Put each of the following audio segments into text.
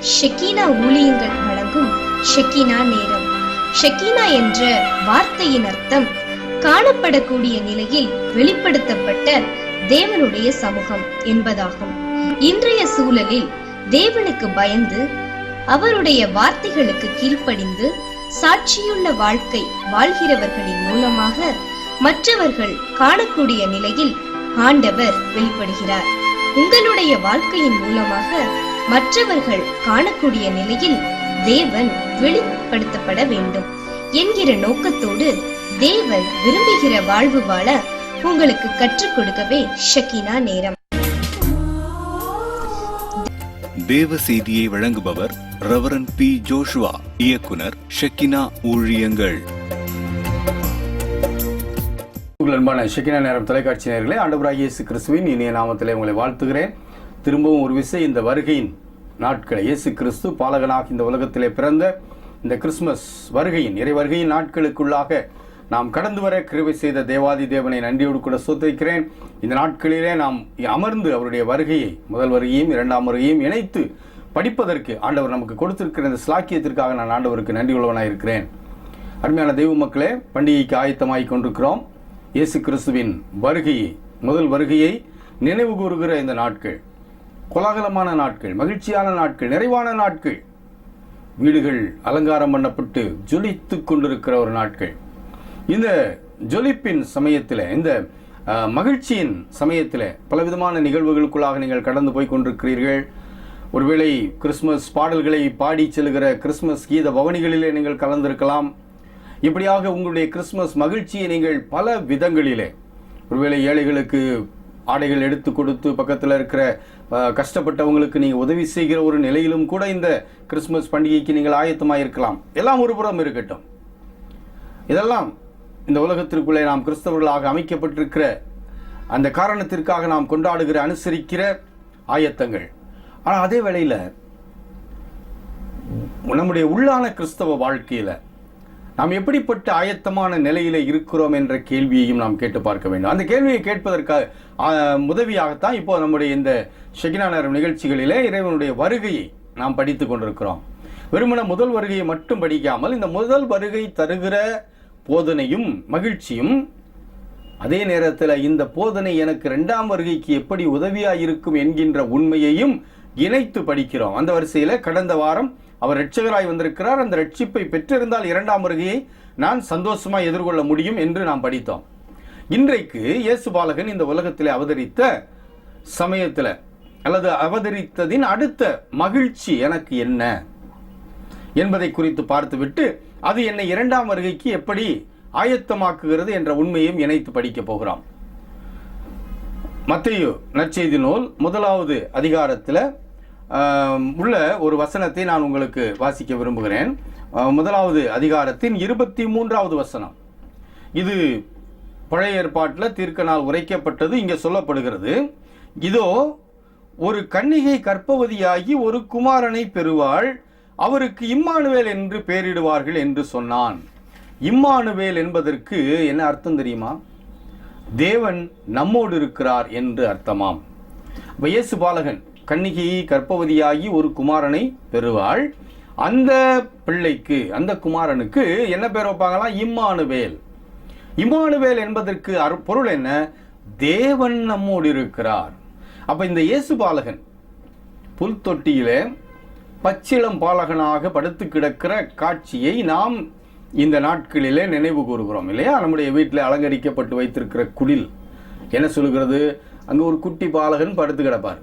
ஷெக்கீனா ஊழியங்கள் வழங்கும் ஷெக்கீனா நேரம். ஷெக்கீனா என்ற வார்த்தையின் அர்த்தம் காணப்படக்கூடிய நிலையில் வெளிப்படுத்தப்பட்ட தேவனுடைய சமூகம் என்பதாகும். இன்றைய சூழலில் தேவனுக்கு பயந்து அவருடைய வார்த்தைகளுக்கு கீழ்ப்படிந்து சாட்சியுள்ள வாழ்க்கை வாழ்கிறவர்களின் மூலமாக மற்றவர்கள் காணக்கூடிய நிலையில் ஆண்டவர் வெளிப்படுகிறார். உங்களுடைய வாழ்க்கையின் மூலமாக மற்றவர்கள் காணக்கூடிய நிலையில் தேவன் வெளிப்படுத்தப்பட வேண்டும் என்கிற நோக்கத்தோடு தேவன் விரும்புகிற வாழ்வு வாழ உங்களுக்கு கற்றுக் கொடுக்கவே ஷெக்கீனா நேரம். தேவ செய்தியை வழங்குபவர் ரெவரண்ட் பி. ஜோஷுவா, இயக்குனர், ஷெக்கீனா ஊழியங்கள். அன்பான ஷெக்கீனா நேரம் தொலைக்காட்சி நேயர்களே, ஆண்டவராகிய இயேசு கிறிஸ்துவின் இனிய நாமத்திலே உங்களை வாழ்த்துகிறேன். திரும்பவும் ஒரு விசை இந்த வருகையின் நாட்களை, இயேசு கிறிஸ்து பாலகனாக இந்த உலகத்திலே பிறந்த இந்த கிறிஸ்துமஸ் வருகையின் இறை வருகையின் நாட்களுக்குள்ளாக நாம் கடந்து வர கிருபை செய்த தேவாதி தேவனை நன்றியோடு கூட ஸ்தோத்திரிக்கிறேன். இந்த நாட்களிலே நாம் அமர்ந்து அவருடைய வருகையை, முதல் வருகையும் இரண்டாம் வருகையும் இணைத்து படிப்பதற்கு ஆண்டவர் நமக்கு கொடுத்திருக்கிற இந்த ஸ்லாக்கியத்திற்காக நான் ஆண்டவருக்கு நன்றி உள்ளவனாக இருக்கிறேன். அருமையான தெய்வ மக்களே, பண்டிகைக்கு ஆயத்தமாகிக் கொண்டிருக்கிறோம். இயேசு கிறிஸ்துவின் வருகையை, முதல் வருகையை நினைவு கூறுகிற இந்த நாட்கள் கோலாகலமான நாட்கள், மகிழ்ச்சியான நாட்கள், நிறைவான நாட்கள், வீடுகள் அலங்காரம் பண்ணப்பட்டு ஜொலித்து கொண்டிருக்கிற ஒரு நாட்கள். இந்த ஜொலிப்பின் சமயத்தில், இந்த மகிழ்ச்சியின் சமயத்தில் பலவிதமான நிகழ்வுகளுக்குள்ளாக நீங்கள் கடந்து போய் கொண்டிருக்கிறீர்கள். ஒருவேளை கிறிஸ்துமஸ் பாடல்களை பாடி செல்கிற கிறிஸ்துமஸ் கீத பவனிகளிலே நீங்கள் கலந்திருக்கலாம். இப்படியாக உங்களுடைய கிறிஸ்துமஸ் மகிழ்ச்சியை நீங்கள் பல விதங்களிலே, ஒருவேளை ஏழைகளுக்கு ஆடைகள் எடுத்து கொடுத்து பக்கத்தில் இருக்கிற கஷ்டப்பட்டவங்களுக்கு நீங்கள் உதவி செய்கிற ஒரு நிலையிலும் கூட இந்த கிறிஸ்துமஸ் பண்டிகைக்கு நீங்கள் ஆயத்தமாக இருக்கலாம். எல்லாம் ஒரு புறம் இருக்கட்டும். இதெல்லாம் இந்த உலகத்திற்குள்ளே நாம் கிறிஸ்தவர்களாக அமைக்கப்பட்டிருக்கிற அந்த காரணத்திற்காக நாம் கொண்டாடுகிற, அனுசரிக்கிற ஆயத்தங்கள். ஆனால் அதே வேளையில் நம்முடைய உள்ளான கிறிஸ்தவ வாழ்க்கையில் நாம் எப்படிப்பட்ட ஆயத்தமான நிலையில இருக்கிறோம் என்ற கேள்வியையும் நாம் கேட்டு பார்க்க வேண்டும். அந்த கேள்வியை கேட்பதற்காக உதவியாகத்தான் இப்போ நம்முடைய இந்த ஷெக்கீனா நேரம் நிகழ்ச்சிகளிலே இறைவனுடைய வருகையை நாம் படித்து கொண்டிருக்கிறோம். வெறுமன முதல் வருகையை மட்டும் படிக்காமல், இந்த முதல் வருகை தருகிற போதனையும் மகிழ்ச்சியும், அதே நேரத்தில் இந்த போதனை எனக்கு இரண்டாம் வருகைக்கு எப்படி உதவியாக இருக்கும் என்கின்ற உண்மையையும் இணைத்து படிக்கிறோம். அந்த வரிசையில் கடந்த வாரம் அவர் இரட்சகராய் வந்திருக்கிறார், அந்த ரட்சிப்பை பெற்றிருந்தால் இரண்டாம் வருகையை நான் சந்தோஷமாக எதிர்கொள்ள முடியும் என்று நாம் படித்தோம். இன்றைக்கு இயேசு பாலகன் இந்த உலகத்தில் அவதரித்த சமயத்தில், அல்லது அவதரித்ததின் அடுத்த மகிழ்ச்சி எனக்கு என்ன என்பதை குறித்து பார்த்துவிட்டு, அது என்னை இரண்டாம் வருகைக்கு எப்படி ஆயத்தமாக்குகிறது என்ற உண்மையும் இணைத்து படிக்க போகிறோம். மத்தேயு நற்செய்தி நூல் 1வது அதிகாரத்தில் உள்ள ஒரு வசனத்தை நான் உங்களுக்கு வாசிக்க விரும்புகிறேன். 1வது அதிகாரத்தின் 23வது வசனம். இது பழைய ஏற்பாட்டில் தீர்க்கனால் உரைக்கப்பட்டது. இங்கே சொல்லப்படுகிறது, இதோ ஒரு கன்னிகை கர்ப்பவதியாகி ஒரு குமாரனை பெறுவாள், அவருக்கு இம்மானுவேல் என்று பெயரிடுவார்கள் என்று சொன்னான். இம்மானுவேல் என்பதற்கு என்ன அர்த்தம் தெரியுமா? தேவன் நம்மோடு இருக்கிறார் என்று அர்த்தமாம். இயேசு பாலகன் கன்னிகையை கர்ப்பவதியாகி ஒரு குமாரனை பெறுவாள். அந்த பிள்ளைக்கு, அந்த குமாரனுக்கு என்ன பேர் வைப்பாங்களாம்? இம்மானுவேல். இம்மானுவேல் என்பதற்கு பொருள் என்ன? தேவன் நம்மோடு இருக்கிறார். அப்ப இந்த இயேசு பாலகன் புல் தொட்டியிலே பச்சிளம் பாலகனாக படுத்து கிடக்கிற காட்சியை நாம் இந்த நாட்களிலே நினைவு கூறுகிறோம் இல்லையா? நம்முடைய வீட்டில் அலங்கரிக்கப்பட்டு வைத்திருக்கிற குடில் என்ன சொல்லுகிறது? அங்கு ஒரு குட்டி பாலகன் படுத்து கிடப்பார்.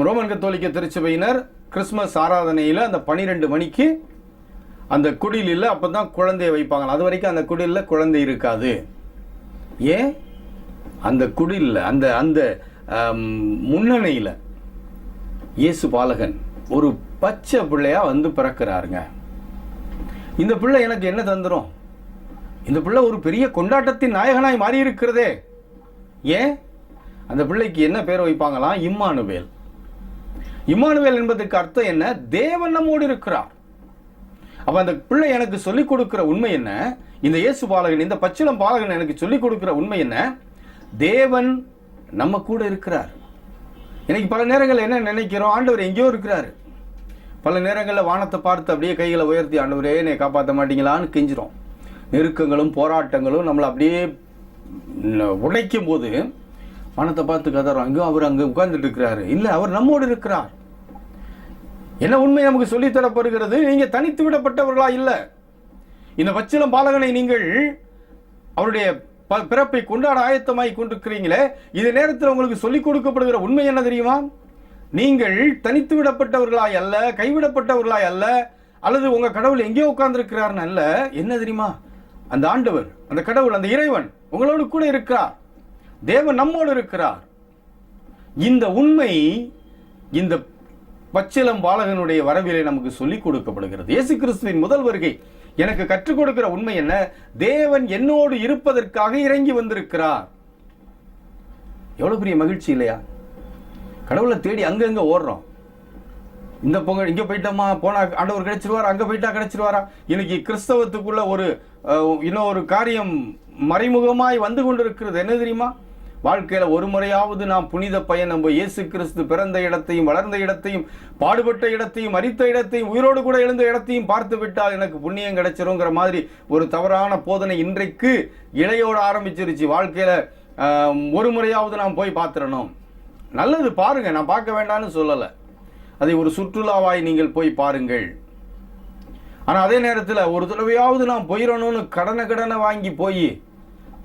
ரோமன் கத்தோலிக்க திருச்சபையினர் கிறிஸ்துமஸ் ஆராதனையில் அந்த 12 மணிக்கு அந்த குடிலில் அப்போ தான் குழந்தையை வைப்பாங்க. அது வரைக்கும் அந்த குடிலில் குழந்தை இருக்காது. ஏன்? அந்த குடிலில், அந்த அந்த முன்னணியில் இயேசு பாலகன் ஒரு பச்சை பிள்ளையா வந்து பிறக்கிறாருங்க. இந்த பிள்ளை எனக்கு என்ன தந்துரும்? இந்த பிள்ளை ஒரு பெரிய கொண்டாட்டத்தின் நாயகனாய் மாறி இருக்கிறதே. ஏன்? அந்த பிள்ளைக்கு என்ன பேர் வைப்பாங்களாம்? இம்மானுவேல். இம்மானுவேல் என்பதற்கு அர்த்தம் என்ன? தேவன் நம்மோடு இருக்கிறார். அப்ப அந்த பிள்ளை எனக்கு சொல்லிக் கொடுக்கிற உண்மை என்ன? இந்த இயேசு பாலகன், இந்த பச்சிளம் பாலகன் எனக்கு சொல்லிக் கொடுக்கிற உண்மை என்ன? தேவன் நம்ம கூட இருக்கிறார். இன்னைக்கு பல நேரங்களில் என்ன நினைக்கிறோம், ஆண்டவர் எங்கேயோ இருக்கிறாரு. பல நேரங்களில் வானத்தை பார்த்து அப்படியே கைகளை உயர்த்தி, ஆண்டவரே என்னை காப்பாற்ற மாட்டீங்களான்னு கெஞ்சிரும். நெருக்கங்களும் போராட்டங்களும் நம்மளை அப்படியே உடைக்கும் போது வானத்தை பார்த்து கதறோம், எங்கோ அவர் அங்கே உட்கார்ந்துட்டு இருக்கிறாரு. இல்லை, அவர் நம்மோடு இருக்கிறார். என்ன உண்மை நமக்கு சொல்லித்தரப்படுகிறது? நீங்க தனித்து விடப்பட்டவர்களா இல்லை. இந்த பச்சிளம் பாலகனை நீங்கள் அவருடைய பிறப்பை கொண்டாட ஆயத்தமாய் கொண்டிருக்கிறீங்களே, இது நேரத்தில் உங்களுக்கு சொல்லிக் கொடுக்கப்படுகிற உண்மை என்ன தெரியுமா? நீங்கள் தனித்து விடப்பட்டவர்களாய் அல்ல, கைவிடப்பட்டவர்களாய் அல்ல, அல்லது உங்க கடவுள் எங்கேயோ உட்கார்ந்துருக்கிறார்னு அல்ல. என்ன தெரியுமா? அந்த ஆண்டவர், அந்த கடவுள், அந்த இறைவன் உங்களோடு கூட இருக்கிறார். தேவன் நம்மோடு இருக்கிறார். இந்த உண்மை இந்த பச்சிளம் பாலகனுடைய வரவிலே நமக்கு சொல்லிக் கொடுக்கப்படுகிறது. இயேசு கிறிஸ்துவின் முதல் வருகை எனக்கு கற்றுக் கொடுக்கிற உண்மை என்ன? தேவன் என்னோடு இருப்பதற்காக இறங்கி வந்திருக்கிறார். எவ்வளவு பெரிய மகிழ்ச்சி இல்லையா? கடவுளை தேடி அங்கங்க ஓடுறோம். இந்த பொங்கல் இங்க போயிட்டோமா, போனா ஆண்டவர் கிடைச்சிருவாரா, அங்க போயிட்டா கிடைச்சிருவாரா. இன்னைக்கு கிறிஸ்தவத்துக்குள்ள இன்னொரு காரியம் மறைமுகமாய் வந்து கொண்டிருக்கிறது. என்ன தெரியுமா? வாழ்க்கையில ஒரு முறையாவது நாம் புனித பயணம் போய் இயேசு கிறிஸ்து பிறந்த இடத்தையும், வளர்ந்த இடத்தையும், பாடுபட்ட இடத்தையும், மரித்த இடத்தையும், உயிரோடு கூட எழுந்த இடத்தையும் பார்த்து விட்டால் எனக்கு புண்ணியம் கிடைச்சிருங்கிற மாதிரி ஒரு தவறான போதனை இன்றைக்கு இளையோட ஆரம்பிச்சிருச்சு. வாழ்க்கையில ஒரு முறையாவது நாம் போய் பார்த்துடணும். நல்லது, பாருங்க, நான் பார்க்க வேண்டாம்னு சொல்லலை. அதை ஒரு சுற்றுலாவாய் நீங்கள் போய் பாருங்கள். ஆனால் அதே நேரத்தில் ஒரு தடவையாவது நாம் போயிடணும்னு கடனை வாங்கி போய்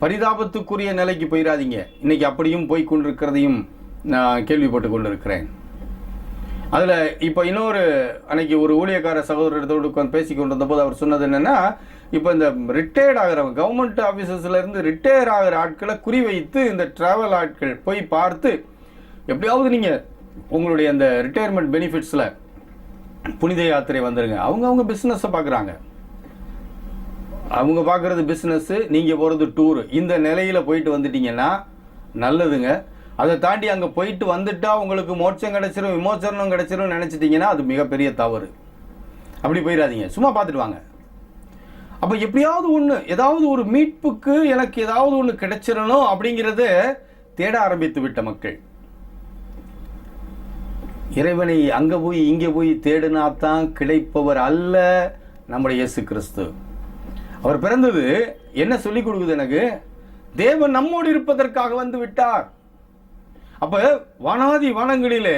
பரிதாபத்துக்குரிய நிலைக்கு போயிடாதீங்க. இன்னைக்கு அப்படியும் போய் கொண்டிருக்கிறதையும் நான் கேள்விப்பட்டு கொண்டிருக்கிறேன். அதில் இப்போ அன்னைக்கு ஒரு ஊழியக்கார சகோதரத்தோடு உட்காந்து பேசி கொண்டிருந்த போது அவர் சொன்னது என்னன்னா, இப்போ இந்த ரிட்டையர்ட் ஆகிறவங்க, கவர்மெண்ட் ஆஃபீஸர்ஸ்ல இருந்து ரிட்டையர் ஆகிற ஆட்களை குறிவைத்து இந்த டிராவல் ஆட்கள் போய் பார்த்து, எப்படியாவது நீங்கள் உங்களுடைய அந்த ரிட்டையர்மெண்ட் பெனிஃபிட்ஸில் புனித யாத்திரை வந்துருங்க. அவங்க பிஸ்னஸை பார்க்குறாங்க. அவங்க பார்க்குறது பிஸ்னஸ், நீங்கள் போகிறது டூரு. இந்த நிலையில் போயிட்டு வந்துட்டீங்கன்னா நல்லதுங்க. அதை தாண்டி அங்கே போயிட்டு வந்துட்டா உங்களுக்கு மோட்சம் கிடைச்சிரும், விமோச்சனம் கிடைச்சிரும் நினச்சிட்டிங்கன்னா அது மிகப்பெரிய தவறு. அப்படி போயிடாதீங்க, சும்மா பார்த்துட்டு வாங்க. அப்போ எப்படியாவது ஒன்று, ஏதாவது ஒரு மீட்புக்கு எனக்கு ஏதாவது ஒன்று கிடைச்சிடணும் அப்படிங்கிறத தேட ஆரம்பித்து விட்ட மக்கள். இறைவனை அங்கே போய் இங்கே போய் தேடினாத்தான் கிடைப்பவர் அல்ல நம்முடைய இயேசு கிறிஸ்து. அவர் பிறந்தது என்ன சொல்லிக் கொடுக்குது எனக்கு? தேவன் நம்மோடு இருப்பதற்காக வந்து விட்டார். அப்ப வானாதி வானங்களிலே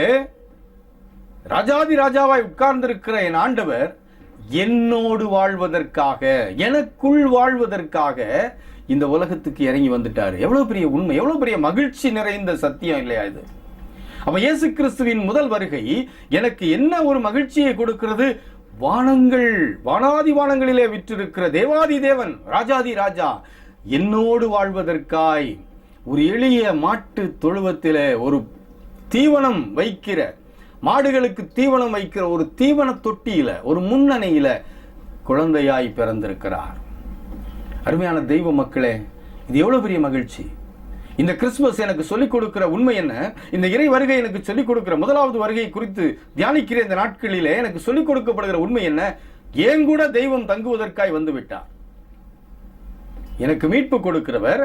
ராஜாதி ராஜாவாய் உட்கார்ந்திருக்கிற என் ஆண்டவர் என்னோடு வாழ்வதற்காக, எனக்குள் வாழ்வதற்காக இந்த உலகத்துக்கு இறங்கி வந்துட்டார். எவ்வளவு பெரிய உண்மை, எவ்வளவு பெரிய மகிழ்ச்சி நிறைந்த சத்தியம் இல்லையா இது? அப்ப இயேசு கிறிஸ்துவின் முதல் வருகை எனக்கு என்ன ஒரு மகிழ்ச்சியை கொடுக்கிறது? வானங்கள், வானாதி வானங்களிலே விற்றிருக்கிற தேவாதி தேவன், ராஜாதி ராஜா என்னோடு வாழ்வதற்காய் ஒரு எளிய மாட்டு தொழுவத்திலே ஒரு தீவனம் வைக்கிற, மாடுகளுக்கு தீவனம் வைக்கிற ஒரு தீவன தொட்டியில, ஒரு முன்னணையில குழந்தையாய் பிறந்திருக்கிறார். அருமையான தெய்வ மக்களே, இது எவ்வளவு பெரிய மகிழ்ச்சி! இந்த கிறிஸ்துமஸ் எனக்கு சொல்லிக் கொடுக்கிற உண்மை என்ன? இந்த இறை வருகை எனக்கு சொல்லிக் கொடுக்கிற, முதலாவது வருகை குறித்து தியானிக்கிற இந்த நாட்களிலே எனக்கு சொல்லிக் கொடுக்கப்படுகிற உண்மை என்ன? ஏன் கூட தெய்வம் தங்குவதற்காய் வந்து விட்டார். எனக்கு மீட்பு கொடுக்கிறவர்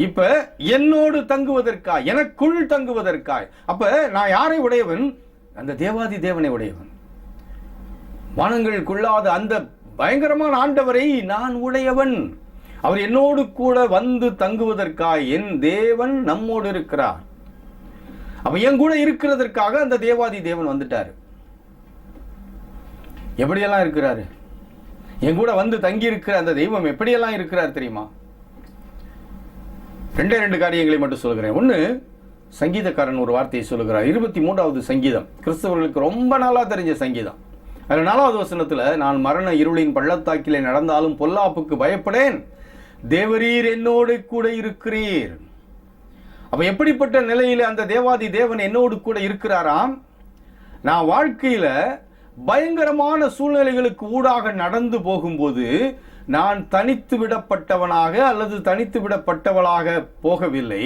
இப்ப என்னோடு தங்குவதற்காய், எனக்குள் தங்குவதற்காய். அப்ப நான் யாரை உடையவன்? அந்த தேவாதி தேவனை உடையவன். வானங்களுக்குள்ளாத அந்த பயங்கரமான ஆண்டவரை நான் உடையவன். அவர் என்னோடு கூட வந்து தங்குவதற்காக, என் தேவன் நம்மோடு இருக்கிறார். அப்ப என் கூட இருக்கிறதற்காக அந்த தேவாதி தேவன் வந்துட்டாரு. எப்படியெல்லாம் இருக்கிறாரு? என் கூட வந்து தங்கி இருக்கிற அந்த தெய்வம் எப்படியெல்லாம் இருக்கிறார் தெரியுமா? ரெண்டு காரியங்களை மட்டும் சொல்கிறேன். ஒன்று, சங்கீதக்காரன் ஒரு வார்த்தையை சொல்லுகிறார். 23வது சங்கீதம், கிறிஸ்தவர்களுக்கு ரொம்ப நாளா தெரிஞ்ச சங்கீதம். அதில் 4வது வசனத்துல, நான் மரண இருளின் பள்ளத்தாக்கிலே நடந்தாலும் பொல்லாப்புக்கு பயப்படேன், தேவரீர் என்னோடு கூட இருக்கிறீர். அப்ப எப்படிப்பட்ட நிலையில அந்த தேவாதி தேவன் என்னோடு கூட இருக்கிறாராம்? நான் வாழ்க்கையில பயங்கரமான சூழ்நிலைகளுக்கு ஊடாக நடந்து போகும்போது நான் தனித்து விடப்பட்டவனாக அல்லது தனித்து விடப்பட்டவளாக போகவில்லை.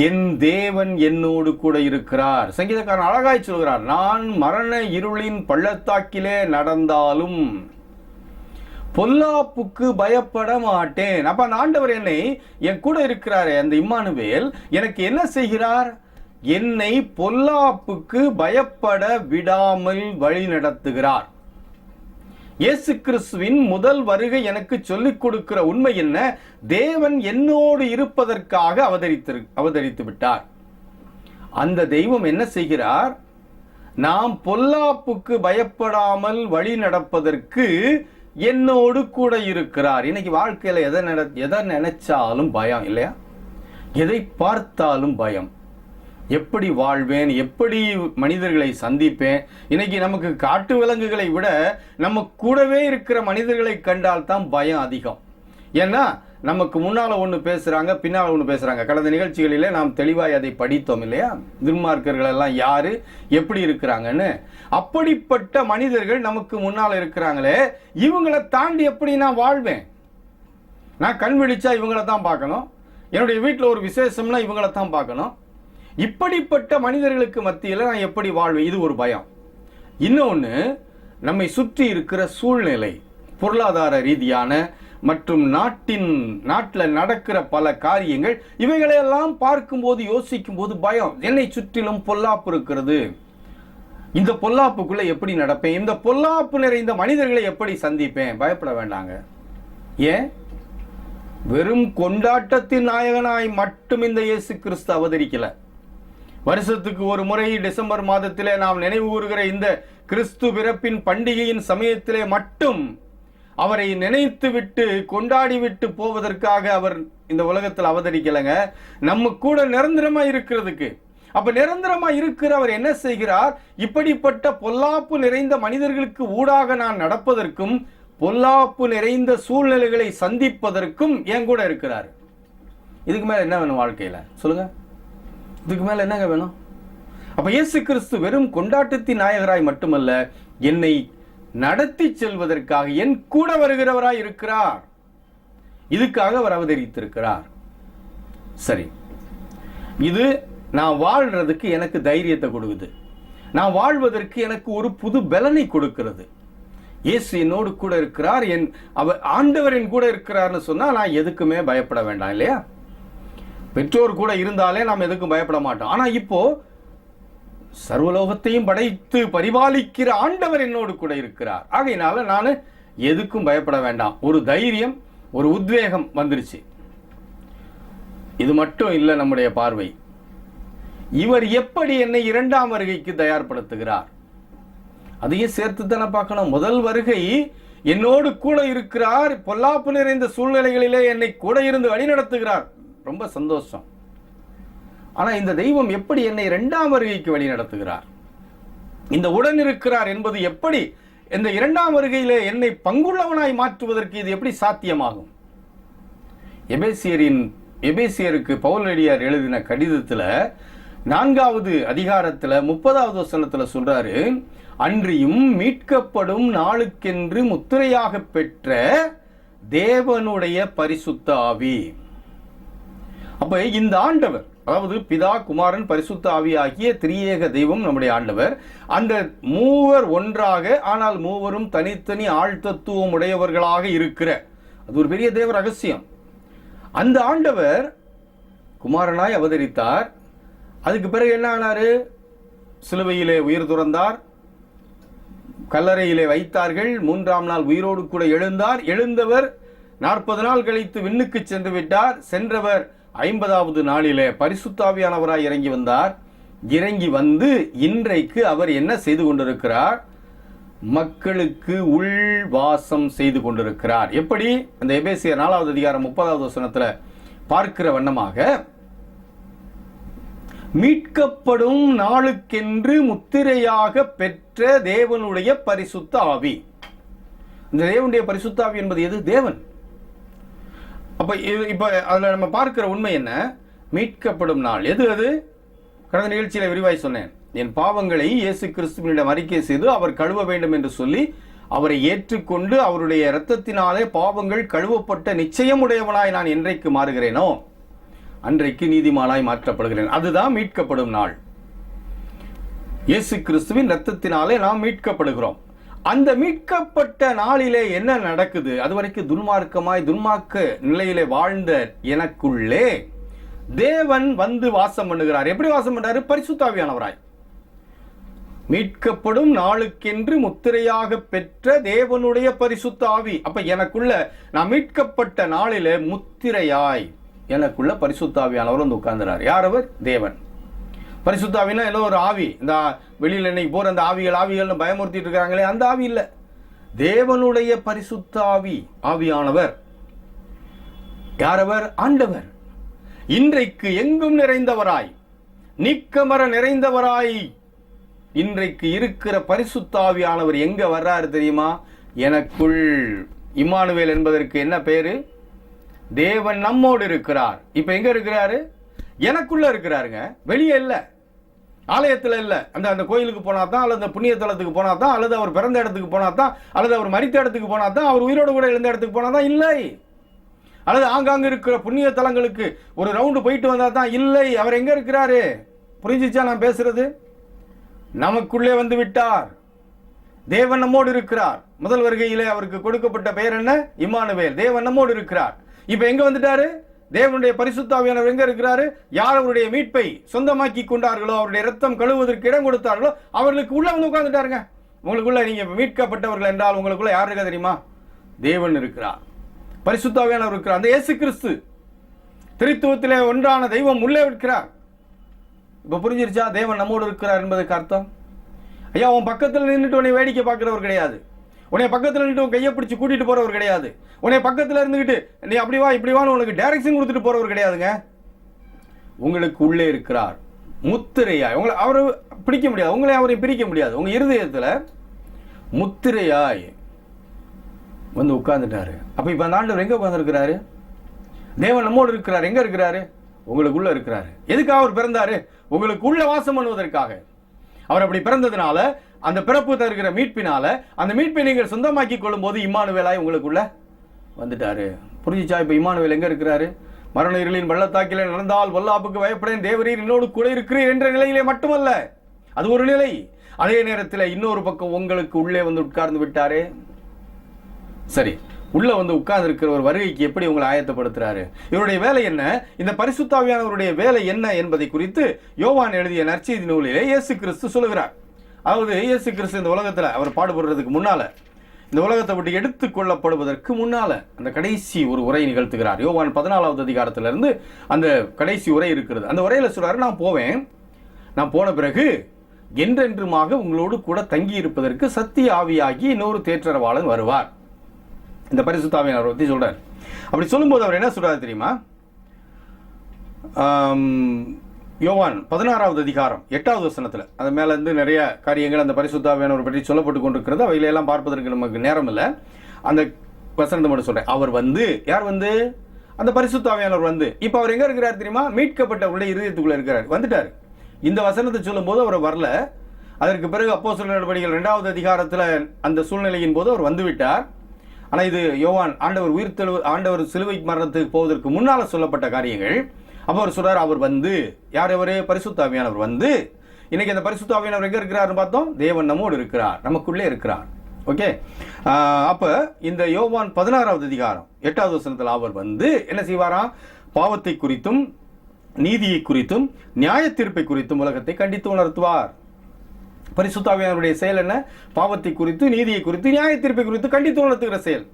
என் தேவன் என்னோடு கூட இருக்கிறார். சங்கீதக்காரன் அழகாய் சொல்கிறார், நான் மரண இருளின் பள்ளத்தாக்கிலே நடந்தாலும் பொல்லாப்புக்கு பயப்பட மாட்டேன். அப்ப அந்த ஆண்டவர் என்னை என் கூட இருக்கிறாரே, அந்த இம்மானுவேல் எனக்கு என்ன செய்கிறார்? என்னை பொல்லாப்புக்கு பயப்பட விடாமல் வழி நடத்துகிறார். இயேசு கிறிஸ்துவின் முதல் வருகை எனக்கு சொல்லிக் கொடுக்கிற உண்மை என்ன? தேவன் என்னோடு இருப்பதற்காக அவதரித்து விட்டார். அந்த தெய்வம் என்ன செய்கிறார்? நாம் பொல்லாப்புக்கு பயப்படாமல் வழி நடப்பதற்கு என்னோடு கூட இருக்கிறார். இன்னைக்கு வாழ்க்கையில எதை நினைச்சாலும் பயம் இல்லையா? எதை பார்த்தாலும் பயம். எப்படி வாழ்வேன், எப்படி மனிதர்களை சந்திப்பேன்? இன்னைக்கு நமக்கு காட்டு விலங்குகளை விட நம்ம கூடவே இருக்கிற மனிதர்களை கண்டால் தான் பயம் அதிகம். ஏன்னா நமக்கு முன்னால ஒன்று பேசுறாங்க, பின்னால் ஒன்று பேசுறாங்க. கடந்த நிகழ்ச்சிகளிலே நாம் தெளிவாய் அதை படித்தோம் இல்லையா? துன்மார்க்கர்கள் எல்லாம் யாரு, எப்படி இருக்கிறாங்கன்னு. அப்படிப்பட்ட மனிதர்கள் நமக்கு முன்னால் இருக்கிறாங்களே, இவங்களை தாண்டி எப்படி நான் வாழ்வேன்? நான் கண் விழிச்சா இவங்களை தான் பார்க்கணும், என்னுடைய வீட்டில் ஒரு விசேஷம்னா இவங்களை தான் பார்க்கணும். இப்படிப்பட்ட மனிதர்களுக்கு மத்தியில் நான் எப்படி வாழ்வேன்? இது ஒரு பயம். இன்னொன்று, நம்மை சுற்றி இருக்கிற சூழ்நிலை, பொருளாதார ரீதியான மற்றும் நாட்டில் நடக்கிற பல காரியங்கள், இவைகளையெல்லாம் பார்க்கும்போது யோசிக்கும் போது பயம். என்னை சுற்றிலும் பொல்லாப்பு இருக்கிறது, இந்த பொல்லாப்புக்குள்ள எப்படி நடப்பேன்? இந்த பொல்லாப்பு நிறைந்த மனிதர்களை எப்படி சந்திப்பேன்? பயப்பட வேண்டாங்க. ஏன்? வெறும் கொண்டாட்டத்தின் நாயகனாய் மட்டும் இந்த இயேசு கிறிஸ்து அவதரிக்கல. வருஷத்துக்கு ஒரு முறை டிசம்பர் மாதத்திலே நாம் நினைவு கூறுகிற இந்த கிறிஸ்து பிறப்பின் பண்டிகையின் சமயத்திலே மட்டும் அவரை நினைத்து விட்டு கொண்டாடி விட்டு போவதற்காக அவர் இந்த உலகத்தில் அவதரிக்கலைங்க. நம்ம கூட நிரந்தரமா இருக்கிறதுக்கு. அப்ப நிரந்தரமா இருக்கிற அவர் என்ன செய்கிறார்? இப்படிப்பட்ட பொல்லாப்பு நிறைந்த மனிதர்களுக்கு ஊடாக நான் நடப்பதற்கும் பொல்லாப்பு நிறைந்த சூழ்நிலைகளை சந்திப்பதற்கும் என் கூட இருக்கிறார். இதுக்கு மேல என்ன வேணும் வாழ்க்கையில? சொல்லுங்க. இதுக்கு மேல என்னங்க வேணும்? அப்ப இயேசு கிறிஸ்து வெறும் கொண்டாட்டத்தின் நாயகராய் மட்டுமல்ல, என்னை நடத்தி செல்வதற்காக என் கூட வருகிறவராய் இருக்கிறார். இதுக்காக அவர் அவதரித்திருக்கிறார். சரி, இது நான் வாழ்றதுக்கு எனக்கு தைரியத்தை கொடுக்குது, நான் வாழ்வதற்கு எனக்கு ஒரு புது பலனை கொடுக்கிறது. இயேசு என்னோடு கூட இருக்கிறார், ஆண்டவரின் கூட இருக்கிறார்னு சொன்னா நான் எதுக்குமே பயப்பட வேண்டாம் இல்லையா? பெற்றோர் கூட இருந்தாலே நாம் எதுக்கும் பயப்பட மாட்டோம். ஆனா இப்போ சர்வலோகத்தையும் படைத்து பரிபாலிக்கிற ஆண்டவர் என்னோடு கூட இருக்கிறார். ஆகையினால நான் எதுக்கும் பயப்பட வேண்டாம். ஒரு தைரியம், ஒரு உத்வேகம் வந்துருச்சு. இது மட்டும் இல்லை நம்முடைய பார்வை. இவர் எப்படி என்னை இரண்டாம் வருகைக்கு தயார்படுத்துகிறார், அதையும் சேர்த்து தானே பார்க்கணும். முதல் வருகை என்னோடு கூட இருக்கிறார், பொல்லாப்பு நிறைந்த சூழ்நிலைகளிலே என்னை கூட இருந்து வழி நடத்துகிறார். ரொம்ப சந்தோஷம். ஆனா இந்த தெய்வம் எப்படி என்னை இரண்டாம் வருகைக்கு வழி நடத்துகிறார், இந்த உடன் இருக்கிறார் என்பது எப்படி, இந்த இரண்டாம் வருகையிலே என்னை பங்குள்ளவனாய் மாற்றுவதற்கு இது எப்படி சாத்தியமாகும்? எபேசியருக்கு பவுலடியார் எழுதின கடிதத்துல 4வது அதிகாரத்துல 30வது வசனத்துல சொல்றாரு, அன்றியும் மீட்கப்படும் நாளுக்கென்று முத்திரையாக பெற்ற தேவனுடைய பரிசுத்த ஆவி. அப்ப இந்த ஆண்டவர், அதாவது பிதா, குமாரன், பரிசுத்த ஆவி ஆகிய திரியேக தெய்வம் நம்முடைய ஆண்டவர், அந்த மூவர் ஒன்றாக ஆனால் மூவரும் தனித்தனி ஆழ்தத்துவம் உடையவர்களாக இருக்கிற, அது ஒரு பெரிய தேவ ரகசியம். அந்த ஆண்டவர் குமாரனாய் அவதரித்தார். அதுக்கு பிறகு என்ன ஆனாரு? சிலுவையிலே உயிர் துறந்தார், கல்லறையிலே வைத்தார்கள், 3ஆம் நாள் உயிரோடு கூட எழுந்தார். எழுந்தவர் 40 நாள் கழித்து விண்ணுக்கு சென்று விட்டார். சென்றவர் 50வது நாளிலே பரிசுத்த ஆவியானவராய் இறங்கி வந்தார். இறங்கி வந்து இன்றைக்கு அவர் என்ன செய்து கொண்டிருக்கிறார்? மக்களுக்கு உள் வாசம் செய்து கொண்டிருக்கிறார். எப்படி? அந்த எபேசியர் 4வது அதிகாரம் 30வது வசனத்துல பார்க்கிற வண்ணமாக, மீட்கப்படும் நாளுக்கென்று முத்திரையாக பெற்ற தேவனுடைய பரிசுத்த ஆவி. இந்த தேவனுடைய பரிசுத்த ஆவி என்பது எது? தேவன். அப்ப அதுல நம்ம பார்க்கிற உண்மை என்ன? மீட்கப்படும் நாள் எது? அது கடந்த நிகழ்ச்சியில விரிவாய் சொன்னேன். என் பாவங்களை இயேசு கிறிஸ்துவினிடம் அறிக்கை செய்து அவர் கழுவ வேண்டும் என்று சொல்லி அவரை ஏற்றுக்கொண்டு அவருடைய இரத்தத்தினாலே பாவங்கள் கழுவப்பட்ட நிச்சயமுடையவனாய் நான் என்றைக்கு மாறுகிறேனோ அன்றைக்கு நீதிமானாய் மாற்றப்படுகிறேன். அதுதான் மீட்கப்படும் நாள். இயேசு கிறிஸ்துவின் இரத்தத்தினாலே நாம் மீட்கப்படுகிறோம். அந்த மீட்கப்பட்ட நாளிலே என்ன நடக்குது? அதுவரைக்கும் துன்மார்க்க நிலையிலே வாழ்ந்த எனக்குள்ளே தேவன் வந்து வாசம் பண்ணுகிறார். எப்படி வாசம் பண்றாரு? பரிசுத்த ஆவியானவராய். மீட்கப்படும் நாளுக்கென்று முத்திரையாக பெற்ற தேவனுடைய பரிசுத்த ஆவி. அப்ப எனக்குள்ள நான் மீட்கப்பட்ட நாளில முத்திரையாய் எனக்குள்ள பரிசுத்த ஆவியானவர் வந்து உட்கார்ந்துறார். யார் அவர்? தேவன். பரிசுத்த ஆவினா ஏதோ ஒரு ஆவி, இந்த வெளியில இன்னைக்கு போற அந்த ஆவிகள்னு பயமுறுத்திட்டு இருக்காங்களே, அந்த ஆவி இல்ல. தேவனுடைய பரிசுத்த ஆவி, ஆவியானவர். யாரவர்? ஆண்டவர். இன்றைக்கு எங்கும் நிறைந்தவராய், நீக்கமர நிறைந்தவராய் இன்றைக்கு இருக்கிற பரிசுத்த ஆவியானவர் எங்க வர்றாரு தெரியுமா? எனக்குள். இம்மானுவேல் என்பதற்கு என்ன பேரு? தேவன் நம்மோடு இருக்கிறார். இப்ப எங்க இருக்கிறாரு? எனக்குள்ள இருக்கிறாருங்க, வெளியே இல்ல, ஆலயத்துல இல்ல. அந்த கோயிலுக்கு போனா தான், அல்லது அந்த புண்ணிய தலத்துக்கு போனா தான், அல்லது அவர் பிறந்த இடத்துக்கு போனா தான், அல்லது அவர் மரித்த இடத்துக்கு போனா தான், அவர் உயிரோடு கூட எழுந்த இடத்துக்கு போனா தான் இல்லை. அல்லது ஆங்காங்க இருக்கிற புண்ணிய தலங்களுக்கு ஒரு ரவுண்டு போயிட்டு வந்தா தான் இல்லை. அவர் எங்க இருக்கிறாரு? புரிஞ்சிச்சா நான் பேசுறது? நமக்குள்ளே வந்து விட்டார். தேவன் நம்மோடு இருக்கிறார். முதல் வருகையிலே அவருக்கு கொடுக்கப்பட்ட பெயர் என்ன? இம்மானுவேல். தேவன் நம்மோடு இருக்கிறார். இப்ப எங்க வந்துட்டாரு? தேவனுடைய பரிசுத்த ஆவியானவர் எங்க இருக்கிறாரு? யார் அவருடைய மீட்பை சொந்தமாக்கி கொண்டார்களோ, அவருடைய ரத்தம் கழுவுவதற்கு இடம் கொடுத்தார்களோ, அவர்களுக்கு உள்ள வந்து உட்கார்ந்துட்டாருங்க. உங்களுக்குள்ள நீங்க மீட்கப்பட்டவர்கள் என்றால் உங்களுக்குள்ள யார் இருக்கா தெரியுமா? தேவன் இருக்கிறார், பரிசுத்த ஆவியானவர் இருக்கிறார். அந்த இயேசு கிறிஸ்து திரித்துவத்திலே ஒன்றான தெய்வம் உள்ளே இருக்கிறார். இப்ப புரிஞ்சிருச்சா தேவன் நம்மோடு இருக்கிறார் என்பதுக்கு அர்த்தம்? ஐயா, உன் பக்கத்தில் நின்றுட்டு உன்னை வேடிக்கை பார்க்கிறவர் கிடையாது. உன்னை பக்கத்தில் நின்று உன் கையை பிடிச்சி கூட்டிட்டு போறவர் கிடையாது. உன்னை பக்கத்தில் இருந்துகிட்டு நீ அப்படி வா இப்படி வான்னு உனக்கு டைரக்ஷன் கொடுத்துட்டு போறவர் கிடையாதுங்க. உங்களுக்கு உள்ளே இருக்கிறார், முத்திரையாய். உங்களை அவரை பிடிக்க முடியாது, உங்களை அவரை பிரிக்க முடியாது. உங்க இருதயத்துல முத்திரையாய் வந்து உட்கார்ந்துட்டாரு. அப்ப இப்ப அந்த ஆண்டவர் எங்க உட்கார்ந்து இருக்கிறாரு? தேவன் நம்மோடு இருக்கிறார். எங்க இருக்கிறாரு? உங்களுக்குள்ள இருக்கிறாரு. எதுக்காக அவர் பிறந்தாரு? உங்களுக்குள்ள வாசம் பண்ணுவதற்காக. அவர் அப்படி பிறந்ததுனால, அந்த பிறப்பு தருகிற மீட்பினால, அந்த மீட்பை நீங்கள் சொந்தமாக்கி கொள்ளும் போது இம்மானுவேலாய் உங்களுக்குள்ள வந்துட்டாரு. புரிஞ்சிச்சா? இப்ப இம்மானுவேல் எங்க இருக்கிறாரு? மரண இருளின் பள்ளத்தாக்கிலே நடந்தால் வல்லாப்புக்கு பயப்படேன், தேவரீர் என்னோடு கூட இருக்கிறீர் என்ற நிலையிலே மட்டுமல்ல, அது ஒரு நிலை. அதே நேரத்தில் இன்னொரு பக்கம் உங்களுக்கு உள்ளே வந்து உட்கார்ந்து விட்டாரே. சரி, உள்ள வந்து உட்கார்ந்து இருக்கிற ஒரு வருகைக்கு எப்படி உங்களை ஆயத்தப்படுத்துறாரு? இவருடைய வேலை என்ன? இந்த பரிசுத்த ஆவியானவருடைய வேலை என்ன என்பதை குறித்து யோவான் எழுதிய நற்செய்தி நூலிலே இயேசு கிறிஸ்து சொல்லுகிறார். அதாவது இயேசு கிறிஸ்து இந்த உலகத்துல அவர் பாடுபடுறதுக்கு முன்னால, இந்த உலகத்தை விட்டு எடுத்துக் கொள்ளப்படுவதற்கு முன்னால அந்த கடைசி ஒரு உரை நிகழ்த்துகிறார். யோவான் 14வது அதிகாரத்திலிருந்து அந்த கடைசி உரை இருக்கிறது. அந்த உரையில சொல்றாரு, நான் போவேன், நான் போன பிறகு என்றென்றுமாக உங்களோடு கூட தங்கி இருப்பதற்கு சத்திய ஆவியாகி இன்னொரு தேற்றரவாளன் வருவார். இந்த பரிசுத்த ஆவியானவரை பற்றி சொல்றார். அப்படி சொல்லும்போது அவர் என்ன சொல்றாரு தெரியுமா? யோவான் 16வது அதிகாரம் 8வது வசனத்துல, அது மேல இருந்து நிறைய காரியங்கள் அந்த பரிசுத்த ஆவியானவரை பற்றி சொல்லப்பட்டு கொண்டிருக்கிறது. அவையிலெல்லாம் பார்ப்பதற்கு நமக்கு நேரம் இல்லை. அந்த வசனத்தை மட்டும் சொல்றேன். அவர் வந்து, யார் வந்து? அந்த பரிசுத்த ஆவியானவர் வந்து, இப்ப அவர் எங்க இருக்கிறார் தெரியுமா? மீட்கப்பட்டவருடைய இருதயத்துக்குள்ள இருக்கிறார், வந்துட்டார். இந்த வசனத்தை சொல்லும் போது அவர் வரல. அதற்கு பிறகு அப்போஸ்தலர் நடவடிக்கைகள் 2வது அதிகாரத்துல அந்த சூழ்நிலையின் போது அவர் வந்துவிட்டார். ஆனா இது யோவான் ஆண்டவர் சிலுவை மரணத்துக்கு போவதற்கு முன்னால சொல்லப்பட்ட காரியங்கள். அப்ப அவர் சொல்றாரு, அவர் வந்து, யார்? அவரே பரிசுத்த ஆவியானவர் வந்து. இன்னைக்கு அந்த பரிசுத்த ஆவியானவர் எங்க இருக்கிறாருன்னு பார்த்தோம்? தேவன் நம்மோடு இருக்கிறார், நமக்குள்ளே இருக்கிறார். ஓகே, அப்ப இந்த யோவான் 16வது அதிகாரம் 8வது வசனத்தில் அவர் வந்து என்ன செய்வாராம்? பாவத்தை குறித்தும் நீதியை குறித்தும் நியாய தீர்ப்பை குறித்தும் உலகத்தை கண்டித்து உணர்த்துவார். பரிசுத்த ஆவியானவருடைய செயல் என்ன? பாவத்தை குறித்து, நீதியை குறித்து, நியாய தீர்ப்பை குறித்து கண்டித்து உணர்த்துகிற செயல்.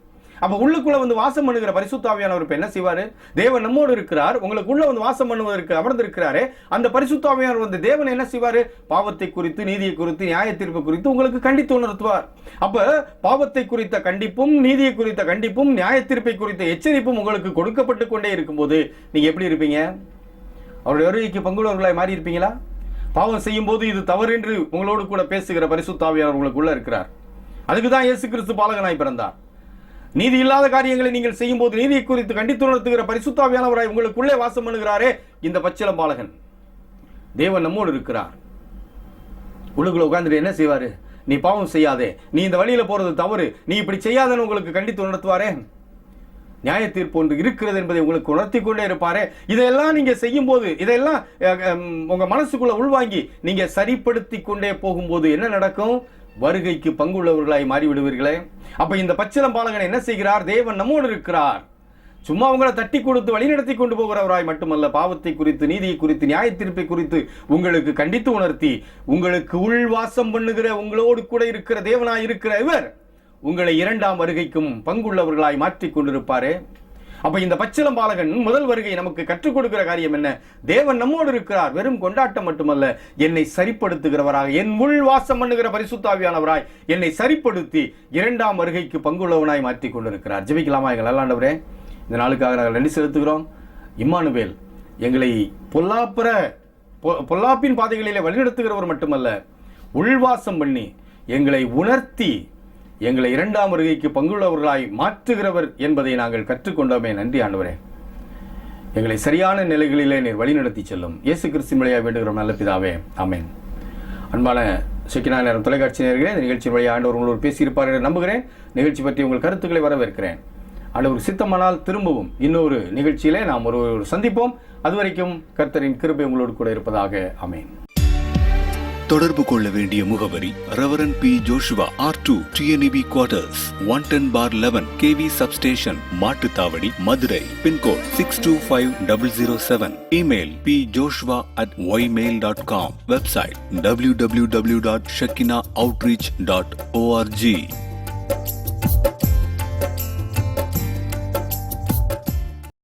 அப்ப உள்ளுக்குள்ள வந்து வாசம் பண்ணுகிற பரிசுத்த ஆவியானவர் இப்ப என்ன செய்வாரு? தேவன் நம்மோடு இருக்கிறார், உங்களுக்குள்ள வந்து வாசம் பண்ணுவதற்கு அமர்ந்திருக்கிறாரே, அந்த பரிசுத்த ஆவியானவர் வந்து தேவன் என்ன செய்வாரு? பாவத்தை குறித்து, நீதியை குறித்து, நியாய தீர்ப்பு குறித்து உங்களுக்கு கண்டித்து உணர்த்துவார். அப்ப பாவத்தை குறித்த கண்டிப்பும், நீதியை குறித்த கண்டிப்பும், நியாய தீர்ப்பை குறித்த எச்சரிப்பும் உங்களுக்கு கொடுக்கப்பட்டு கொண்டே இருக்கும்போது நீங்க எப்படி இருப்பீங்க? அவருடைய வருகைக்கு பங்குள்ளவர்களாய் மாறி இருப்பீங்களா? பாவம் செய்யும் போது இது தவறு என்று உங்களோடு கூட பேசுகிற பரிசுத்த ஆவியானவர் உங்களுக்குள்ள இருக்கிறார். அதுக்குதான் இயேசு கிறிஸ்து பாலகனாய் பிறந்தார். நீதி இல்லாத காரியங்களை நீங்கள் செய்யும் போது நீதியை குறித்து கண்டித்து உணர்த்துகிற பரிசுத்த ஆவியானவராய் உங்களுக்குள்ளே வாசம் பண்ணுகிறாரே இந்த பச்சிளம் பாலகன். தேவன் நம்மோடு இருக்கிறார். உள்ளுக்குள்ள உட்கார்ந்துட்டு என்ன செய்வாரு? நீ பாவம் செய்யாதே, நீ இந்த வழியில போறது தவறு, நீ இப்படி செய்யாதன்னு உங்களுக்கு கண்டித்து உணர்த்துவாரே. நியாய தீர்ப்பு ஒன்று இருக்கிறது என்பதை உங்களுக்கு உணர்த்தி கொண்டே இருப்பாரே. இதையெல்லாம் நீங்க செய்யும் போது, இதெல்லாம் உங்க மனசுக்குள்ள உள்வாங்கி நீங்க சரிப்படுத்தி கொண்டே போகும்போது என்ன நடக்கும்? வருகைக்கு பங்குள்ளவர்களாய் மாறிவிடுவீர்களே. அப்ப இந்த பச்சிளம் பாலகன் என்ன செய்கிறார்? தேவன் நம்மோடு இருக்கிறார், சும்மா அவங்களை தட்டி கொடுத்து வழிநடத்தி கொண்டு போகிறவராய் மட்டுமல்ல, பாவத்தை குறித்து, நீதியை குறித்து, நியாய தீர்ப்பை குறித்து உங்களுக்கு கண்டித்து உணர்த்தி, உங்களுக்கு உள்வாசம் பண்ணுகிற, உங்களோடு கூட இருக்கிற தேவனாய் இருக்கிற இவர் உங்களை இரண்டாம் வருகைக்கும் பங்குள்ளவர்களாய் மாற்றிக் கொண்டிருப்பாரே. அப்ப இந்த பச்சிளம் பாலகன் முதல் வருகை நமக்கு கற்றுக் கொடுக்கிற காரியம் என்ன? தேவன் நம்மோடு இருக்கிறார். வெறும் கொண்டாட்டம் மட்டுமல்ல, என்னை சரிப்படுத்துகிறவராக, என் உள் வாசம் பண்ணுகிற பரிசுத்தாவியானவராய் என்னை சரிப்படுத்தி இரண்டாம் வருகைக்கு பங்குள்ளவனாய் மாற்றிக் கொண்டிருக்கிறார். ஜெபிக்கலாமா? எங்கள் ஆண்டவரே, இந்த நாளுக்காக நாங்கள் நன்றி செலுத்துகிறோம். இம்மானுவேல் எங்களை பொல்லாப்பின் பாதைகளிலே வழிநடத்துகிறவர் மட்டுமல்ல, உள்வாசம் பண்ணி எங்களை உணர்த்தி எங்களை இரண்டாம் வருகைக்கு பங்குள்ளவர்களாய் மாற்றுகிறவர் என்பதை நாங்கள் கற்றுக்கொண்டோமே. நன்றி ஆண்டவரே. எங்களை சரியான நிலைகளிலே நீர் வழிநடத்தி செல்லும். இயேசு கிறிஸ்து வழியாக வேண்டுகிறோம் நல்ல பிதாவே, ஆமென். அன்பான ஷெக்கினா நேரம் தொலைக்காட்சி நேயர்களே, இந்த நிகழ்ச்சி வழியாக ஆண்டவர் உங்களோடு பேசியிருப்பார் என்று நம்புகிறேன். நிகழ்ச்சி பற்றி உங்கள் கருத்துக்களை வரவேற்கிறேன். ஆண்டவர் சித்தமானால் திரும்பவும் இன்னொரு நிகழ்ச்சியிலே நாம் ஒரு சந்திப்போம். அதுவரைக்கும் கர்த்தரின் கிருபை உங்களோடு கூட இருப்பதாக. ஆமென். தொடர்பு கொள்ள வேண்டிய முகவரி Reverend P Joshua, R2 TNEB quarters, 110/11 KV substation, Mattuthavani, Madurai. Pincode 625007. Email pjoshua@ymail.com. Website www.shekinaoutreach.org.